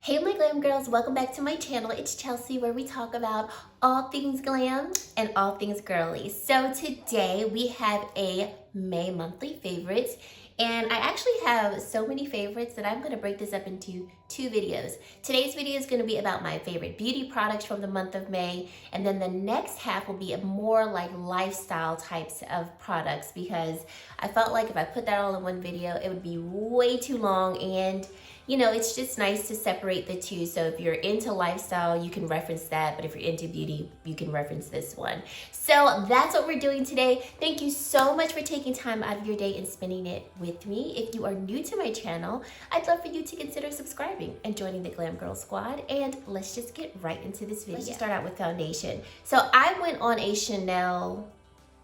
Hey my glam girls, welcome back to my channel. It's Chelsea, where we talk about all things glam and all things girly. So today we have a May monthly favorites, and I actually have so many favorites that I'm going to break this up into two videos. Today's video is going to be about my favorite beauty products from the month of May, and then the next half will be a more like lifestyle types of products, because I felt like if I put that all in one video it would be way too long, and you know, it's just nice to separate the two. So if you're into lifestyle, you can reference that. But if you're into beauty, you can reference this one. So that's what we're doing today. Thank you so much for taking time out of your day and spending it with me. If you are new to my channel, I'd love for you to consider subscribing and joining the Glam Girl Squad. And let's just get right into this video. Let's just start out with foundation. So I went on a Chanel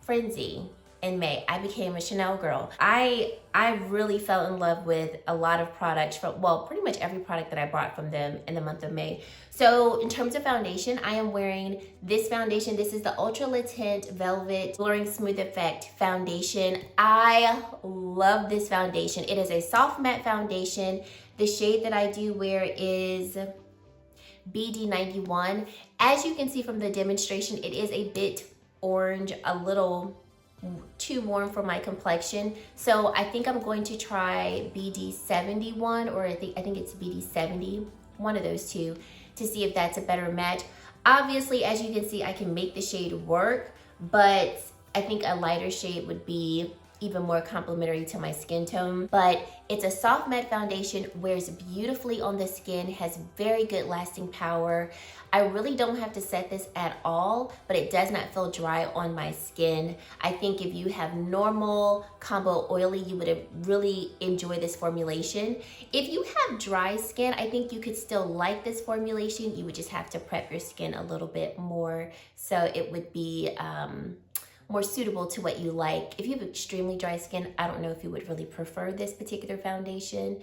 frenzy in May. I became a Chanel girl. I really fell in love with a lot of products from, well, pretty much every product that I bought from them in the month of May. So in terms of foundation, I am wearing this foundation. This is the Ultra Le Tint Velvet Blurring Smooth Effect Foundation. I love this foundation. It is a soft matte foundation. The shade that I do wear is BD91. As you can see from the demonstration, it is a bit orange, a little too warm for my complexion. So I think I'm going to try BD71, or I think it's BD70, one of those two, to see if that's a better match. Obviously, as you can see, I can make the shade work, but I think a lighter shade would be even more complementary to my skin tone. But it's a soft matte foundation, wears beautifully on the skin, has very good lasting power. I really don't have to set this at all, but it does not feel dry on my skin. I think if you have normal combo oily, you would really enjoy this formulation. If you have dry skin, I think you could still like this formulation. You would just have to prep your skin a little bit more, so it would be more suitable to what you like. If you have extremely dry skin, I don't know if you would really prefer this particular foundation,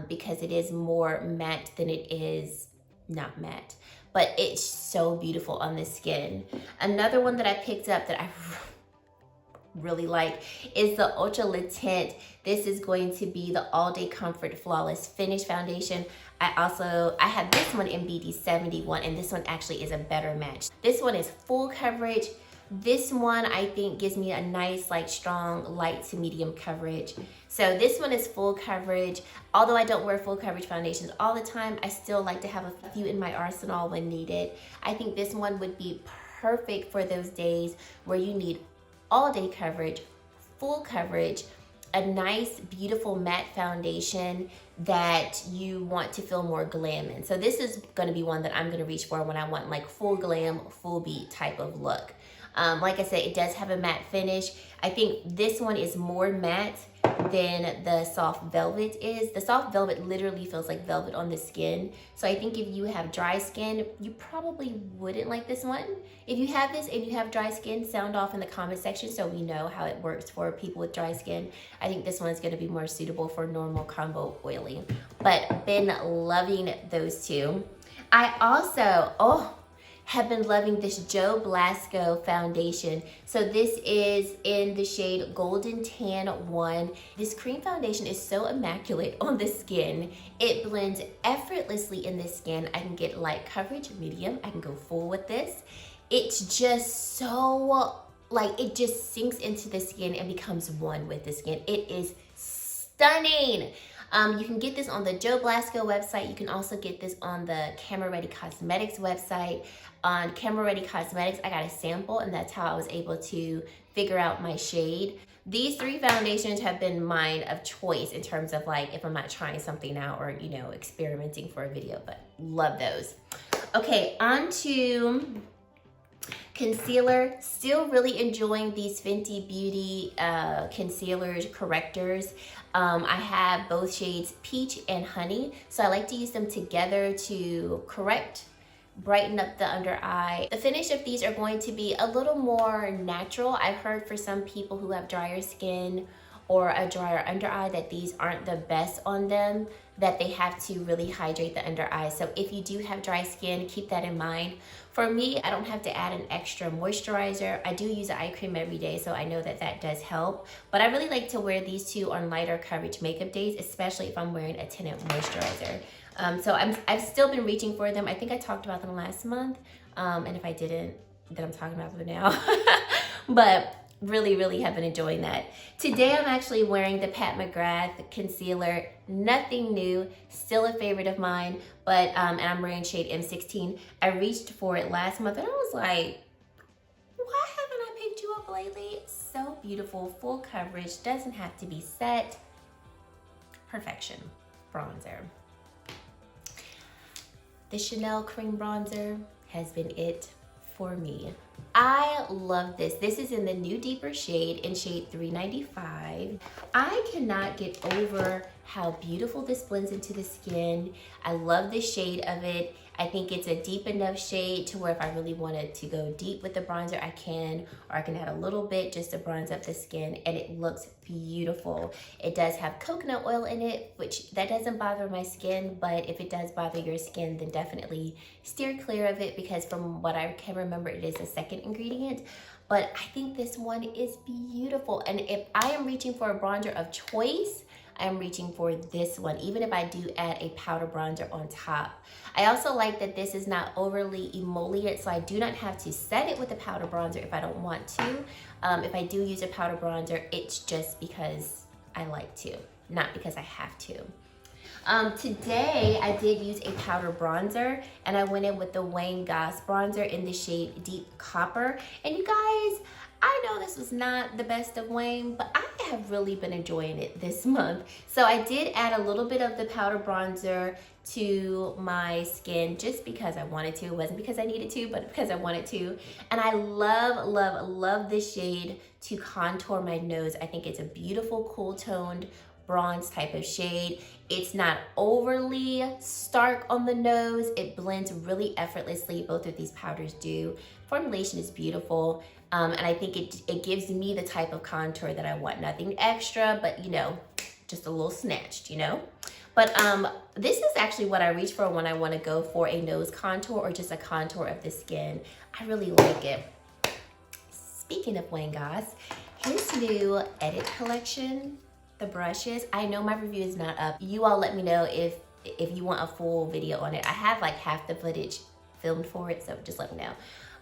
because it is more matte than it is not matte, but it's so beautiful on the skin. Another one that I picked up that I really like is the Ultra Le Tint. This is going to be the All Day Comfort Flawless Finish Foundation. I have this one in BD71, and this one actually is a better match. This one is full coverage. This one I think gives me a nice, like, strong light to medium coverage. So this one is full coverage. Although I don't wear full coverage foundations all the time, I still like to have a few in my arsenal when needed. I think this one would be perfect for those days where you need all day coverage, full coverage, a nice, beautiful matte foundation that you want to feel more glam in. So this is gonna be one that I'm gonna reach for when I want like full glam, full beat type of look. Like I said, it does have a matte finish. I think this one is more matte than the soft velvet is. The soft velvet literally feels like velvet on the skin. So I think if you have dry skin, you probably wouldn't like this one. If you have this and you have dry skin, sound off in the comment section so we know how it works for people with dry skin. I think this one is gonna be more suitable for normal combo oily. But been loving those two. I also, have been loving this Joe Blasco foundation. So this is in the shade Golden Tan 1. This cream foundation is so immaculate on the skin. It blends effortlessly in the skin. I can get light coverage, medium. I can go full with this. It's just so, like, it just sinks into the skin and becomes one with the skin. It is stunning. You can get this on the Joe Blasco website. You can also get this on the Camera Ready Cosmetics website. On Camera Ready Cosmetics, I got a sample, and that's how I was able to figure out my shade. These three foundations have been mine of choice in terms of, like, if I'm not trying something out or, you know, experimenting for a video, but love those. Okay, on to concealer. Still really enjoying these Fenty Beauty concealers, correctors. I have both shades Peach and Honey, so I like to use them together to correct, brighten up the under eye. The finish of these are going to be a little more natural. I've heard for some people who have drier skin or a drier under eye that these aren't the best on them, that they have to really hydrate the under eye. So if you do have dry skin, keep that in mind. For me, I don't have to add an extra moisturizer. I do use an eye cream every day, so I know that that does help. But I really like to wear these two on lighter coverage makeup days, especially if I'm wearing a tinted moisturizer. So I've still been reaching for them. I think I talked about them last month. And if I didn't, then I'm talking about them now. But really have been enjoying that. Today I'm actually wearing the Mcgrath Concealer. Nothing new, still a favorite of mine, but and I'm wearing shade M16. I reached for it last month and I was like, why haven't I picked you up lately? So beautiful, full coverage, doesn't have to be set. Perfection bronzer. The Chanel Cream Bronzer has been it for me. I love this. This is in the new deeper shade, in shade 395. I cannot get over how beautiful this blends into the skin. I love the shade of it. I think it's a deep enough shade to where if I really wanted to go deep with the bronzer, I can, or I can add a little bit just to bronze up the skin, and it looks beautiful. It does have coconut oil in it, which that doesn't bother my skin, but if it does bother your skin, then definitely steer clear of it, because from what I can remember, it is a second ingredient. But I think this one is beautiful, and if I am reaching for a bronzer of choice, I'm reaching for this one, even if I do add a powder bronzer on top. I also like that this is not overly emollient, so I do not have to set it with a powder bronzer if I don't want to. If I do use a powder bronzer, it's just because I like to, not because I have to. Today, I did use a powder bronzer, and I went in with the Goss bronzer in the shade Deep Copper. And you guys, I know this was not the best of Wayne, but I have really been enjoying it this month. So I did add a little bit of the powder bronzer to my skin just because I wanted to. It wasn't because I needed to, but because I wanted to. And I love this shade to contour my nose. I think it's a beautiful, cool toned bronze type of shade. It's not overly stark on the nose. It blends really effortlessly. Both of these powders do. Formulation is beautiful. And I think it gives me the type of contour that I want. Nothing extra, but you know, just a little snatched, you know? But this is actually what I reach for when I want to go for a nose contour or just a contour of the skin. I really like it. Speaking of Goss, his new Edit collection, the brushes. I know my review is not up. You all let me know if you want a full video on it. I have like half the footage filmed for it, so just let me know.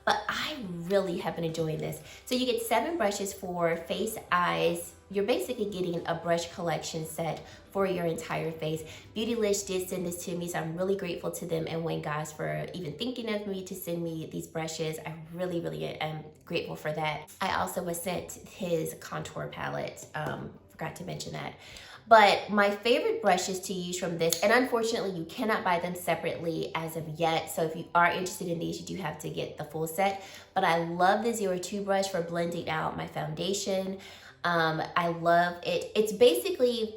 But I really have been enjoying this. So you get 7 brushes for face, eyes. You're basically getting a brush collection set for your entire face. Beautylish did send this to me, so I'm really grateful to them and Goss for even thinking of me to send me these brushes. I really am grateful for that. I also was sent his contour palette. Forgot to mention that. But my favorite brushes to use from this, and unfortunately you cannot buy them separately as of yet, so if you are interested in these, you do have to get the full set. But I love the 02 brush for blending out my foundation. I love it. It's basically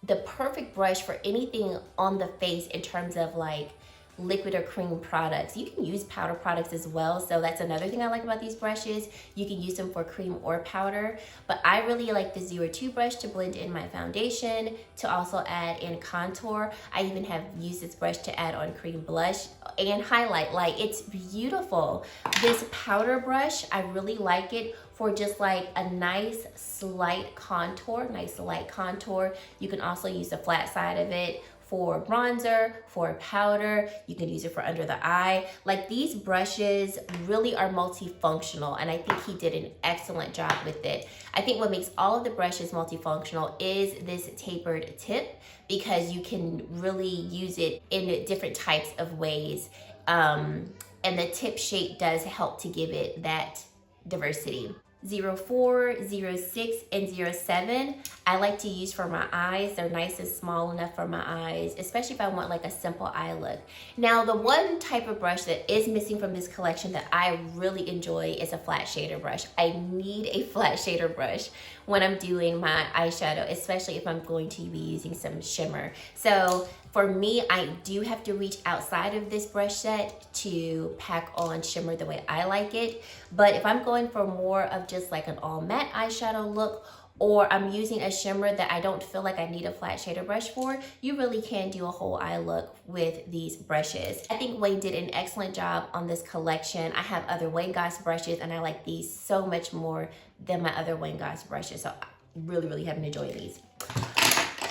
the perfect brush for anything on the face in terms of like liquid or cream products. You can use powder products as well, so that's another thing I like about these brushes. You can use them for cream or powder, but I really like the 02 brush to blend in my foundation, to also add in contour. I even have used this brush to add on cream blush and highlight. Like, it's beautiful. This powder brush, I really like it for just like a nice slight contour, nice light contour. You can also use the flat side of it for bronzer, for powder. You can use it for under the eye. Like, these brushes really are multifunctional, and I think he did an excellent job with it. I think what makes all of the brushes multifunctional is this tapered tip, because you can really use it in different types of ways. And the tip shape does help to give it that diversity. 04, 06, and 07, I like to use for my eyes. They're nice and small enough for my eyes, especially if I want like a simple eye look. Now, the one type of brush that is missing from this collection that I really enjoy is a flat shader brush. I need a flat shader brush when I'm doing my eyeshadow, especially if I'm going to be using some shimmer. So for me, I do have to reach outside of this brush set to pack on shimmer the way I like it. But if I'm going for more of just like an all matte eyeshadow look, or I'm using a shimmer that I don't feel like I need a flat shader brush for, you really can do a whole eye look with these brushes. I think Wayne did an excellent job on this collection. I have other Goss brushes, and I like these so much more than my other Goss brushes. So I really have been enjoying these.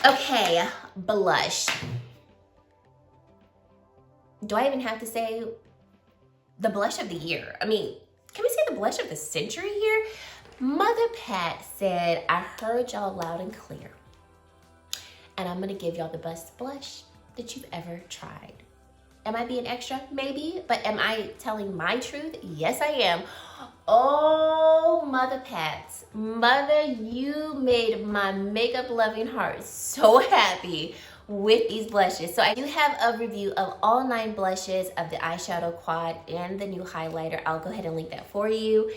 Okay, blush. do I even have to say the blush of the year? I mean, can we say the blush of the century here? Mother Pat said, I heard y'all loud and clear, and I'm gonna give y'all the best blush that you've ever tried. Am I being extra? Maybe, but am I telling my truth? Yes, I am. Oh, Mother Pat, Mother, you made my makeup loving heart so happy with these blushes. So I do have a review of all 9 blushes of the eyeshadow quad and the new highlighter. I'll go ahead and link that for you.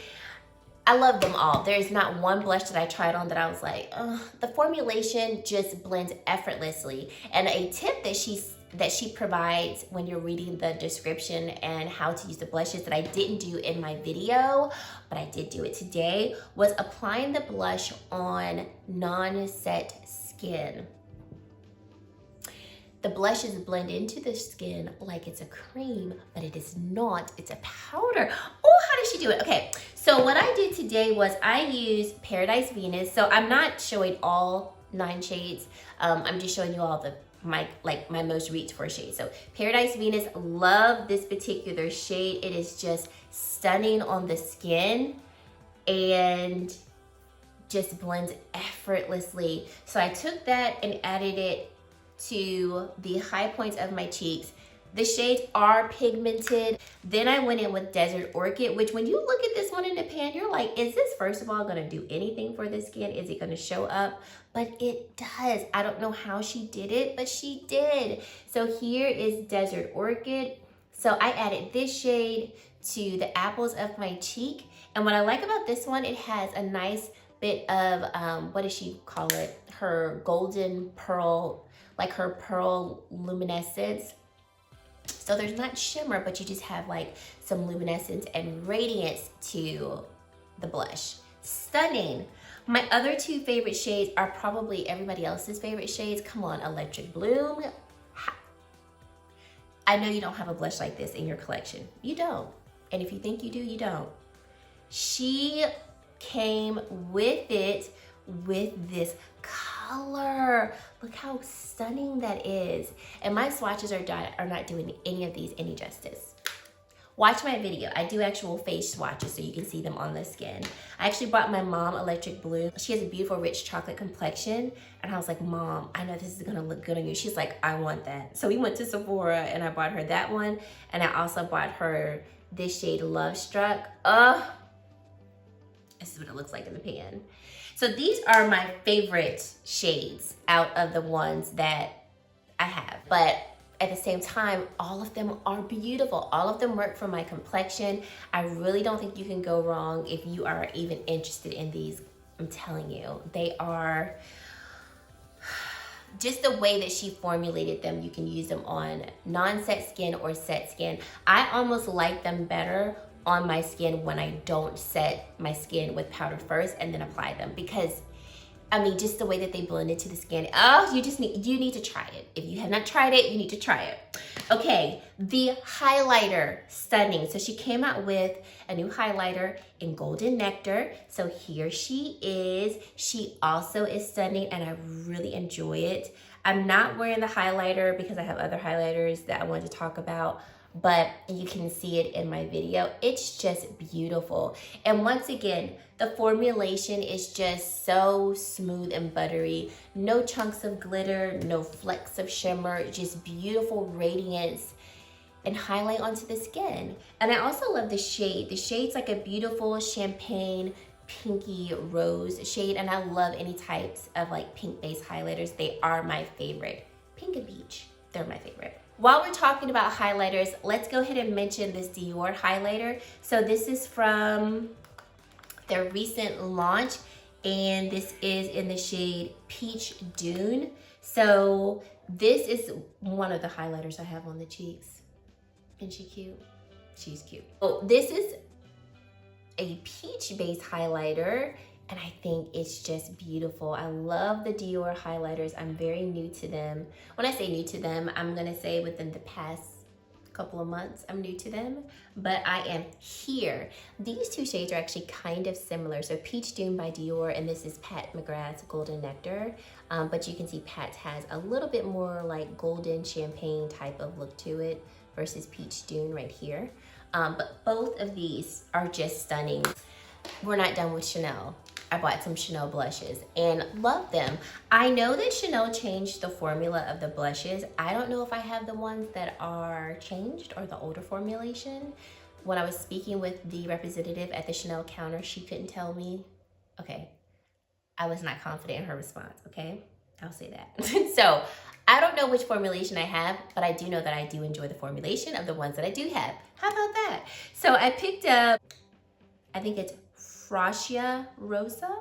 I love them all. There's not one blush that I tried on that I was like, ugh. The formulation just blends effortlessly. And a tip that she provides when you're reading the description and how to use the blushes that I didn't do in my video, but I did do it today, was applying the blush on non-set skin. The blushes blend into the skin like it's a cream, but it is not, it's a powder. Oh, how does she do it? Okay, so what I did today was I used Paradise Venus. So I'm not showing all 9 shades. I'm just showing you all my most reached for shades. So Paradise Venus, love this particular shade. It is just stunning on the skin and just blends effortlessly. So I took that and added it to the high points of my cheeks. The shades are pigmented. Then I went in with Desert Orchid, which when you look at this one in the pan, you're like, is this first of all gonna do anything for the skin? Is it gonna show up? But it does. I don't know how she did it, but she did. So here is Desert Orchid. So I added this shade to the apples of my cheek. And what I like about this one, it has a nice bit of, what does she call it? Her golden pearl, like her pearl luminescence. So there's not shimmer, but you just have like some luminescence and radiance to the blush. Stunning. My other 2 favorite shades are probably everybody else's favorite shades. Come on, Electric Bloom. I know you don't have a blush like this in your collection. You don't. And if you think you do, you don't. She came with it with this color. Look how stunning that is. And my swatches are not doing any of these any justice. Watch my video. I do actual face swatches so you can see them on the skin. I actually bought my mom Electric Blue. She has a beautiful rich chocolate complexion. And I was like, Mom, I know this is gonna look good on you. She's like, I want that. So we went to Sephora and I bought her that one. And I also bought her this shade Love Struck. This is what it looks like in the pan. So these are my favorite shades out of the ones that I have. But at the same time, all of them are beautiful. All of them work for my complexion. I really don't think you can go wrong if you are even interested in these. I'm telling you, they are just the way that she formulated them. You can use them on non-set skin or set skin. I almost like them better on my skin when I don't set my skin with powder first and then apply them, because I mean, just the way that they blend into the skin. Oh, you need to try it. If you have not tried it, you need to try it. Okay, the highlighter, stunning. So she came out with a new highlighter in Golden Nectar. So here she is. She also is stunning and I really enjoy it. I'm not wearing the highlighter because I have other highlighters that I want to talk about, but you can see it in my video. It's just beautiful. And once again, the formulation is just so smooth and buttery. No chunks of glitter, no flecks of shimmer, just beautiful radiance and highlight onto the skin. And I also love the shade. The shade's like a beautiful champagne pinky rose shade, and I love any types of like pink based highlighters. They are my favorite. Pink and peach, they're my favorite. While we're talking about highlighters, let's go ahead and mention this Dior highlighter. So this is from their recent launch, and this is in the shade Peach Dune. So this is one of the highlighters I have on the cheeks. Isn't she cute? She's cute. Oh, this is a peach-based highlighter, and I think it's just beautiful. I love the Dior highlighters. I'm very new to them. When I say new to them, I'm gonna say within the past couple of months I'm new to them, but I am here. These two shades are actually kind of similar. So Peach Dune by Dior, and this is Pat McGrath's Golden Nectar. But you can see Pat's has a little bit more like golden champagne type of look to it. versus Peach Dune right here. But both of these are just stunning. We're not done with Chanel. I bought some Chanel blushes and love them. I know that Chanel changed the formula of the blushes. I don't know if I have the ones that are changed or the older formulation. When I was speaking with the representative at the Chanel counter, she couldn't tell me. Okay, I was not confident in her response, okay? I'll say that. So I don't know which formulation I have, but I do know that I do enjoy the formulation of the ones that I do have. How about that? So I picked up, I think it's Frascia Rosa.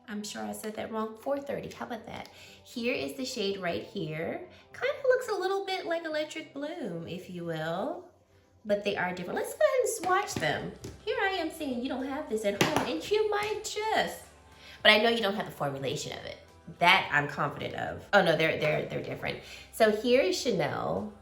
I'm sure I said that wrong. 430. How about that? Here is the shade right here. Kind of looks a little bit like Electric Bloom, if you will, but they are different. Let's go ahead and swatch them. Here I am saying you don't have this at home, and you might just. But I know you don't have the formulation of it. That I'm confident of. Oh no, they're different. So here is Chanel,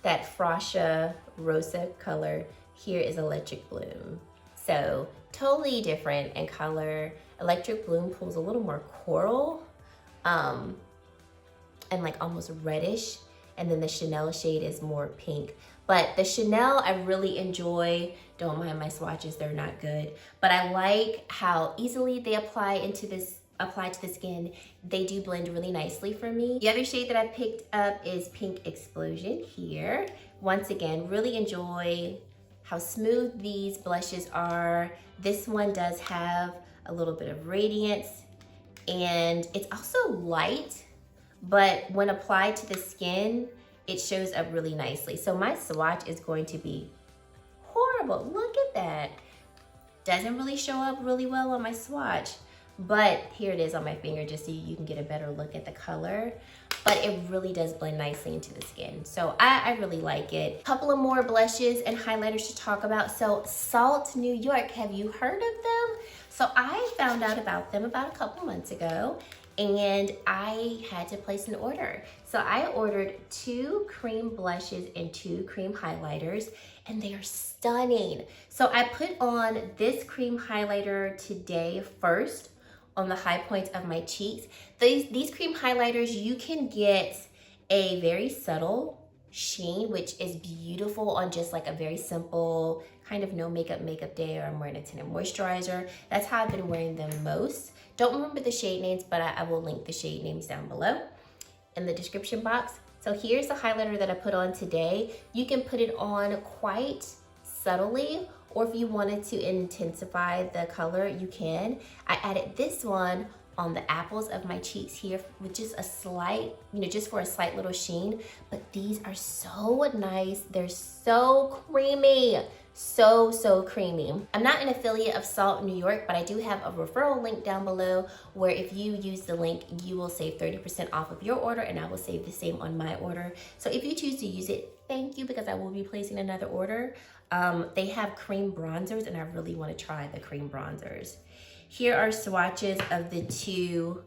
that Frascia Rosa color. Here is Electric Bloom. So totally different in color. Electric Bloom pulls a little more coral and like almost reddish. And then the Chanel shade is more pink. But the Chanel I really enjoy. Don't mind my swatches, they're not good. But I like how easily they apply to the skin. They do blend really nicely for me. The other shade that I picked up is Pink Explosion here. Once again, really enjoy how smooth these blushes are. This one does have a little bit of radiance and it's also light, but when applied to the skin, it shows up really nicely. So my swatch is going to be horrible. Look at that. Doesn't really show up really well on my swatch, but here it is on my finger just so you can get a better look at the color. But it really does blend nicely into the skin. So I really like it. Couple of more blushes and highlighters to talk about. So Salt New York, have you heard of them? So I found out about them about a couple months ago and I had to place an order. So I ordered 2 cream blushes and 2 cream highlighters and they are stunning. So I put on this cream highlighter today first on the high points of my cheeks. These cream highlighters, you can get a very subtle sheen, which is beautiful on just like a very simple kind of no makeup day, or I'm wearing a tinted moisturizer. That's how I've been wearing them most. Don't remember the shade names, but I will link the shade names down below in the description box. So here's the highlighter that I put on today. You can put it on quite subtly, or if you wanted to intensify the color, you can. I added this one on the apples of my cheeks here with just a slight, just for a slight little sheen. But these are so nice. They're so creamy. So creamy. I'm not an affiliate of Salt New York, but I do have a referral link down below where if you use the link, you will save 30% off of your order and I will save the same on my order. So if you choose to use it, thank you, because I will be placing another order. They have cream bronzers and I really want to try the cream bronzers. Here are swatches of the 2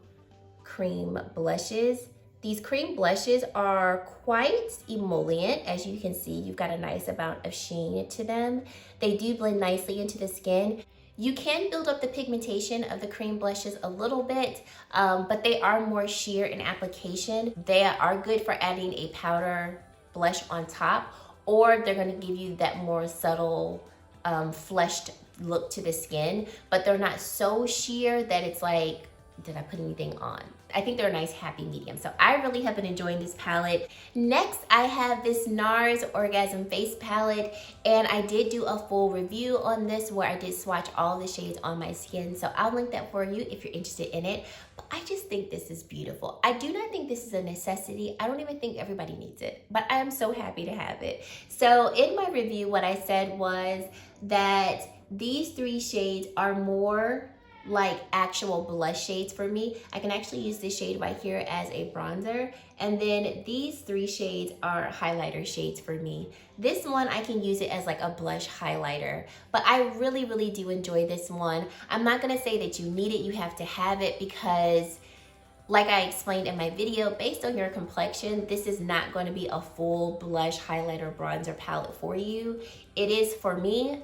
cream blushes. These cream blushes are quite emollient. As you can see, you've got a nice amount of sheen to them. They do blend nicely into the skin. You can build up the pigmentation of the cream blushes a little bit, but they are more sheer in application. They are good for adding a powder blush on top, or they're gonna give you that more subtle, fleshed look to the skin, but they're not so sheer that it's like, did I put anything on? I think they're a nice happy medium. So I really have been enjoying this palette. Next, I have this Nars Orgasm Face Palette, and I did do a full review on this where I did swatch all the shades on my skin. So I'll link that for you if you're interested in it. But I just think this is beautiful. I do not think this is a necessity. I don't even think everybody needs it, but I am so happy to have it. So in my review, what I said was that these 3 shades are more like actual blush shades for me. I can actually use this shade right here as a bronzer, and then these 3 shades are highlighter shades for me. This one I can use it as like a blush highlighter, but I really do enjoy this one. I'm not gonna say that you need it, you have to have it, because like I explained in my video, based on your complexion, this is not going to be a full blush highlighter bronzer palette for you. It is for me.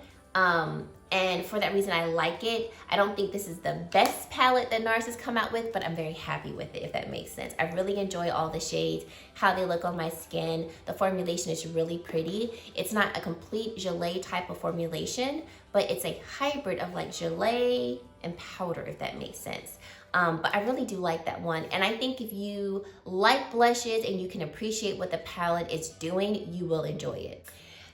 And for that reason, I like it. I don't think this is the best palette that Nars has come out with, but I'm very happy with it, if that makes sense. I really enjoy all the shades, how they look on my skin. The formulation is really pretty. It's not a complete gelée type of formulation, but it's a hybrid of like gelée and powder, if that makes sense. But I really do like that one. And I think if you like blushes and you can appreciate what the palette is doing, you will enjoy it.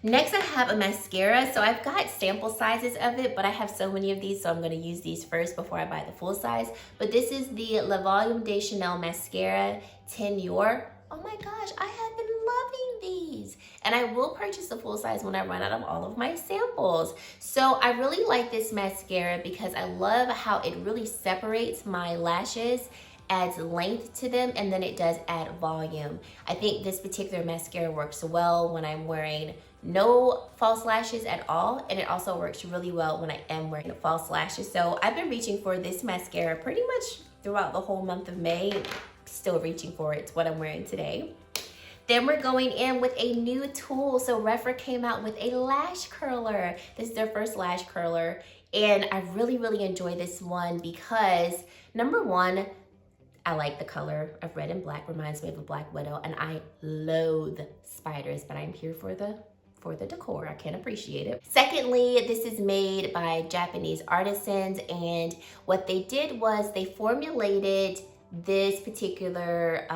Next, I have a mascara. So I've got sample sizes of it, but I have so many of these, so I'm gonna use these first before I buy the full size. But this is the Le Volume de Chanel Mascara Tenure. Oh my gosh, I have been loving these. And I will purchase the full size when I run out of all of my samples. So I really like this mascara because I love how it really separates my lashes, adds length to them, and then it does add volume. I think this particular mascara works well when I'm wearing no false lashes at all, and it also works really well when I am wearing false lashes. So I've been reaching for this mascara pretty much throughout the whole month of May. Still reaching for it. It's what I'm wearing today. Then we're going in with a new tool. So Refer came out with a lash curler. This is their first lash curler, and I really enjoy this one because number one, I like the color of red and black. Reminds me of a Black Widow, and I loathe spiders, but I'm here for the decor. I can appreciate it. Secondly, this is made by Japanese artisans, and what they did was they formulated this particular,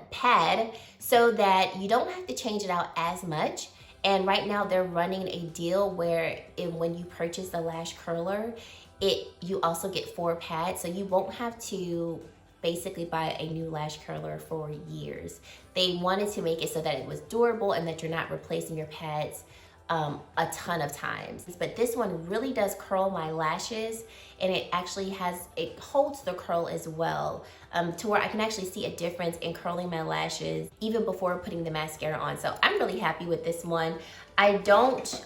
pad, so that you don't have to change it out as much. And right now they're running a deal where when you purchase the lash curler, you also get 4 pads, so you won't have to basically buy a new lash curler for years. They wanted to make it so that it was durable and that you're not replacing your pads a ton of times. But this one really does curl my lashes, and it actually it holds the curl as well, to where I can actually see a difference in curling my lashes even before putting the mascara on. So I'm really happy with this one. I don't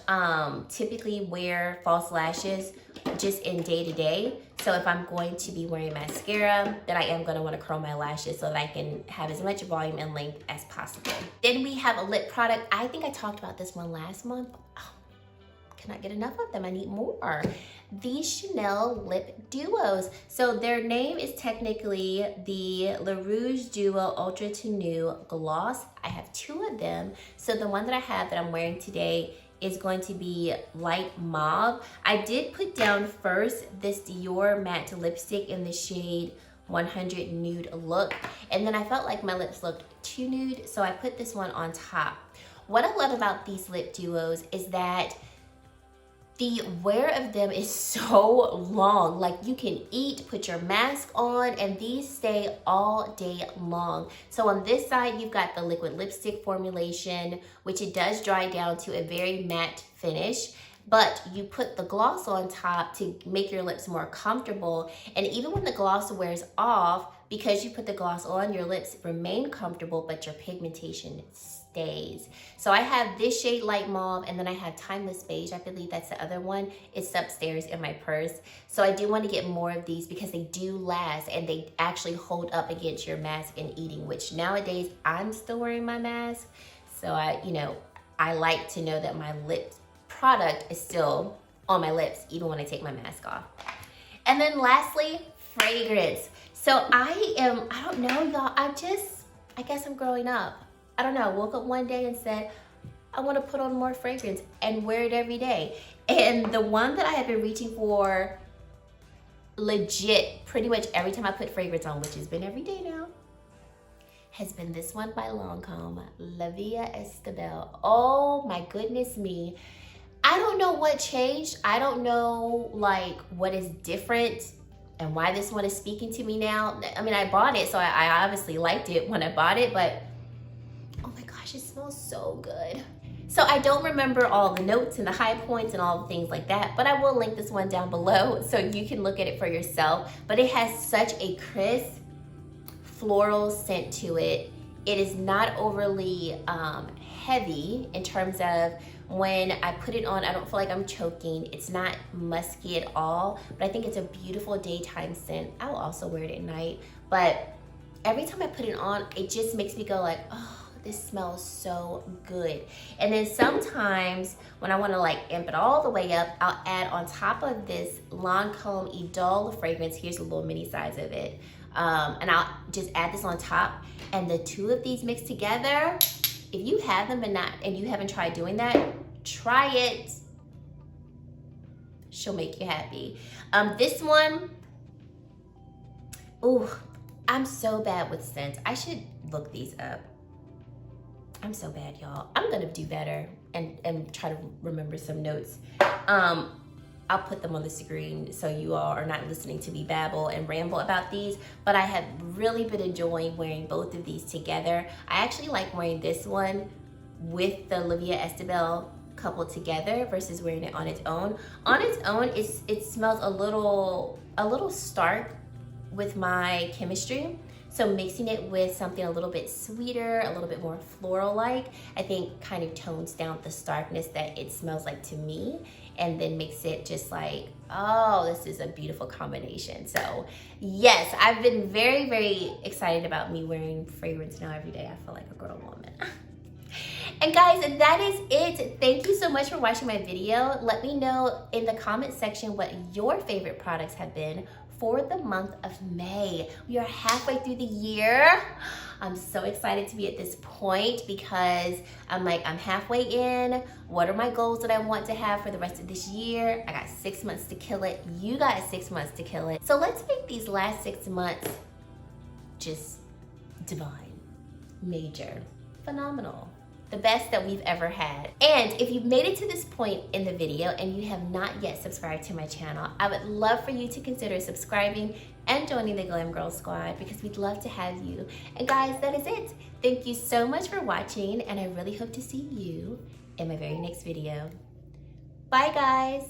typically wear false lashes just in day-to-day. So if I'm going to be wearing mascara, then I am going to want to curl my lashes so that I can have as much volume and length as possible. Then we have a lip product. I think I talked about this one last month. Oh, cannot get enough of them. I need more. These Chanel lip duos. So their name is technically the Le Rouge Duo Ultra Tenue Gloss. I have 2 of them. So the one that I have that I'm wearing today is going to be light mauve. I did put down first this Dior matte lipstick in the shade 100 Nude Look, and then I felt like my lips looked too nude, so I put this one on top. What I love about these lip duos is that the wear of them is so long. Like, you can eat, put your mask on, and these stay all day long. So on this side, you've got the liquid lipstick formulation, which it does dry down to a very matte finish, but you put the gloss on top to make your lips more comfortable. And even when the gloss wears off, because you put the gloss on, your lips remain comfortable, but your pigmentation stays. So I have this shade light mauve, and then I have Timeless Beige. I believe that's the other one. It's upstairs in my purse. So I do want to get more of these because they do last, and they actually hold up against your mask and eating, which nowadays I'm still wearing my mask. So I like to know that my lip product is still on my lips even when I take my mask off. And then lastly, fragrance. So I don't know, y'all, I guess I'm growing up. I don't know, woke up one day and said, I want to put on more fragrance and wear it every day. And the one that I have been reaching for legit pretty much every time I put fragrance on, which has been every day now, has been this one by Lancome, La Via Estabel. Oh my goodness me. I don't know what changed. I don't know what is different and why this one is speaking to me now. I mean, I bought it, so I obviously liked it when I bought it, but oh my gosh, it smells so good. So I don't remember all the notes and the high points and all the things like that, but I will link this one down below so you can look at it for yourself. But it has such a crisp floral scent to it. It is not overly heavy in terms of when I put it on, I don't feel like I'm choking. It's not musky at all, but I think it's a beautiful daytime scent. I will also wear it at night, but every time I put it on, it just makes me go like, oh, This smells so good. And then sometimes when I want to like amp it all the way up, I'll add on top of this Lancome Idole fragrance. Here's a little mini size of it. And I'll just add this on top. And the two of these mixed together, if you have them and you haven't tried doing that, try it. She'll make you happy. This one, ooh, I'm so bad with scents. I should look these up. I'm so bad, y'all. I'm gonna do better and try to remember some notes. I'll put them on the screen so you all are not listening to me babble and ramble about these, but I have really been enjoying wearing both of these together. I actually like wearing this one with the Olivia Estebel coupled together versus wearing it on its own. On its own, it smells a little stark with my chemistry. So mixing it with something a little bit sweeter, a little bit more floral-like, I think kind of tones down the starkness that it smells like to me, and then makes it just like, oh, this is a beautiful combination. So yes, I've been very, very excited about me wearing fragrance now every day. I feel like a grown woman. And guys, that is it. Thank you so much for watching my video. Let me know in the comment section what your favorite products have been for the month of May. We are halfway through the year. I'm so excited to be at this point because I'm halfway in. What are my goals that I want to have for the rest of this year? I got 6 months to kill it. You got 6 months to kill it. So let's make these last 6 months just divine, major, phenomenal. The best that we've ever had. And if you've made it to this point in the video and you have not yet subscribed to my channel, I would love for you to consider subscribing and joining the Glam Girl Squad because we'd love to have you. And guys, that is it. Thank you so much for watching, and I really hope to see you in my very next video. Bye, guys.